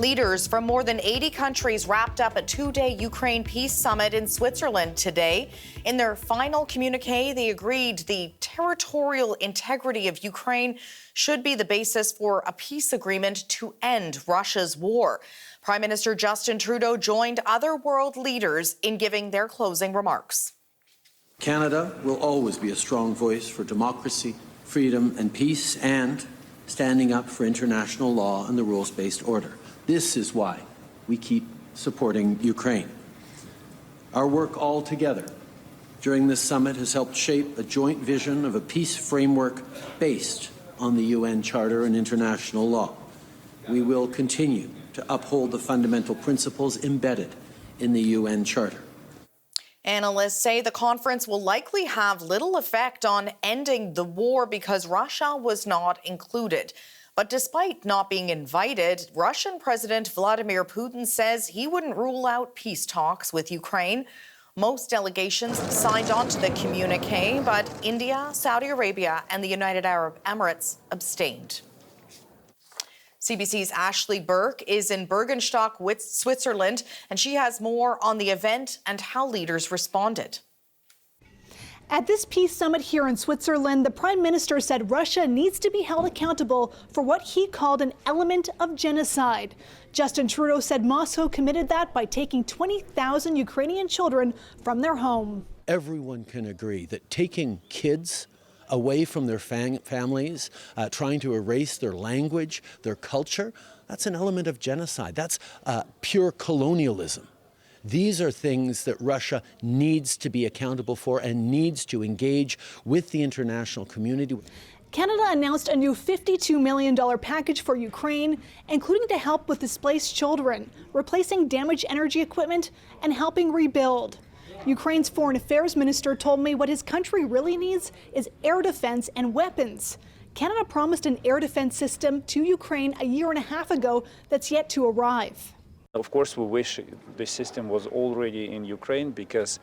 Leaders from more than 80 countries wrapped up a two-day Ukraine peace summit in Switzerland today. In their final communique, they agreed the territorial integrity of Ukraine should be the basis for a peace agreement to end Russia's war. Prime Minister Justin Trudeau joined other world leaders in giving their closing remarks. Canada will always be a strong voice for democracy, freedom and peace, and standing up for international law and the rules-based order. This is why we keep supporting Ukraine. Our work all together during this summit has helped shape a joint vision of a peace framework based on the UN Charter and international law. We will continue to uphold the fundamental principles embedded in the UN Charter. Analysts say the conference will likely have little effect on ending the war because Russia was not included. But despite not being invited, Russian President Vladimir Putin says he wouldn't rule out peace talks with Ukraine. Most delegations signed on to the communique, but India, Saudi Arabia and the United Arab Emirates abstained. CBC's Ashley Burke is in Bergenstock, Switzerland, and she has more on the event and how leaders responded. At this peace summit here in Switzerland, the Prime Minister said Russia needs to be held accountable for what he called an element of genocide. Justin Trudeau said Moscow committed that by taking 20,000 Ukrainian children from their home. Everyone can agree that taking kids away from their families, trying to erase their language, their culture, that's an element of genocide. That's pure colonialism. These are things that Russia needs to be accountable for and needs to engage with the international community. Canada announced a new $52 million package for Ukraine, including to help with displaced children, replacing damaged energy equipment, and helping rebuild. Ukraine's foreign affairs minister told me what his country really needs is air defense and weapons. Canada promised an air defense system to Ukraine a year and a half ago that's yet to arrive. Of course, we wish the system was already in Ukraine because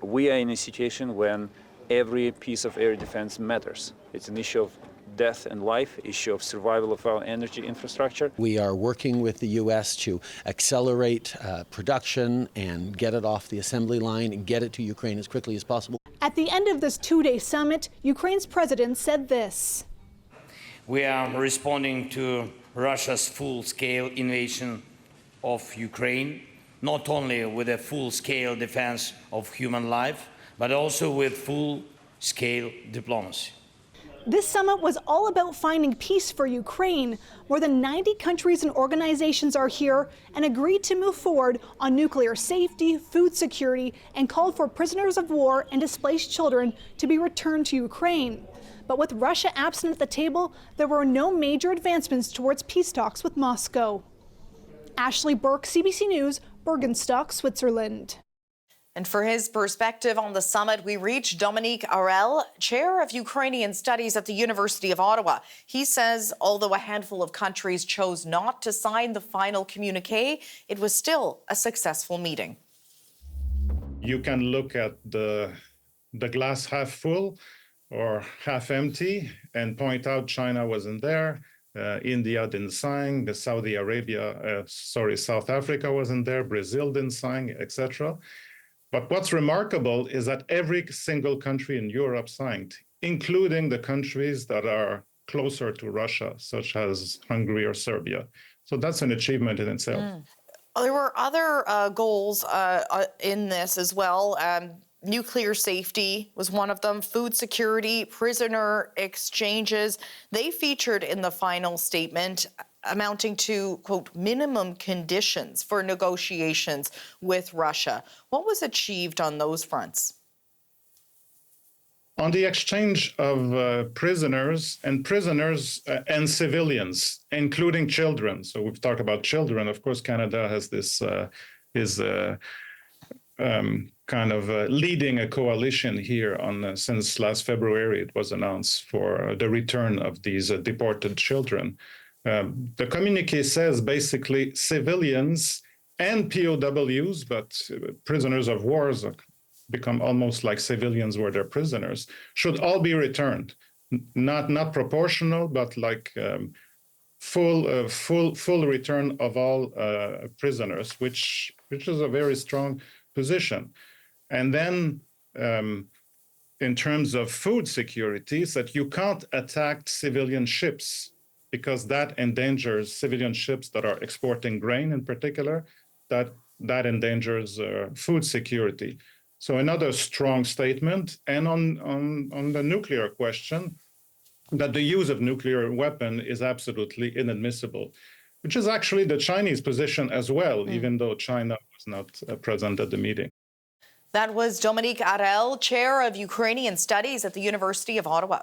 we are in a situation when every piece of air defense matters. It's an issue of death and life, issue of survival of our energy infrastructure. We are working with the U.S. to accelerate production and get it off the assembly line and get it to Ukraine as quickly as possible. At the end of this two-day summit, Ukraine's president said this. We are responding to Russia's full-scale invasion of Ukraine, not only with a full-scale defense of human life, but also with full-scale diplomacy. This summit was all about finding peace for Ukraine. More than 90 countries and organizations are here and agreed to move forward on nuclear safety, food security, and called for prisoners of war and displaced children to be returned to Ukraine. But with Russia absent at the table, there were no major advancements towards peace talks with Moscow. Ashley Burke, CBC News, Bergenstock, Switzerland. And for his perspective on the summit, we reached Dominique Arel, chair of Ukrainian studies at the University of Ottawa. He says although a handful of countries chose not to sign the final communique, it was still a successful meeting. You can look at the glass half full or half empty and point out China wasn't there. India didn't sign, South Africa wasn't there, Brazil didn't sign, etc. But what's remarkable is that every single country in Europe signed, including the countries that are closer to Russia, such as Hungary or Serbia. So that's an achievement in itself. There were other goals in this as well. Nuclear safety was one of them, food security, prisoner exchanges. They featured in the final statement, amounting to, quote, minimum conditions for negotiations with Russia. What was achieved on those fronts? On the exchange of prisoners and civilians, including children. So we've talked about children. Of course, Canada has this leading a coalition here on since last February. It was announced for the return of these deported children. The communique says basically civilians and POWs, but prisoners of war become almost like civilians were their prisoners, should all be returned. Not proportional, but like full return of all prisoners, which is a very strong position. And then in terms of food security, is that you can't attack civilian ships because that endangers civilian ships that are exporting grain in particular, that endangers food security. So another strong statement. And on the nuclear question, that the use of nuclear weapon is absolutely inadmissible, which is actually the Chinese position as well, even though China was not present at the meeting. That was Dominique Arel, chair of Ukrainian Studies at the University of Ottawa.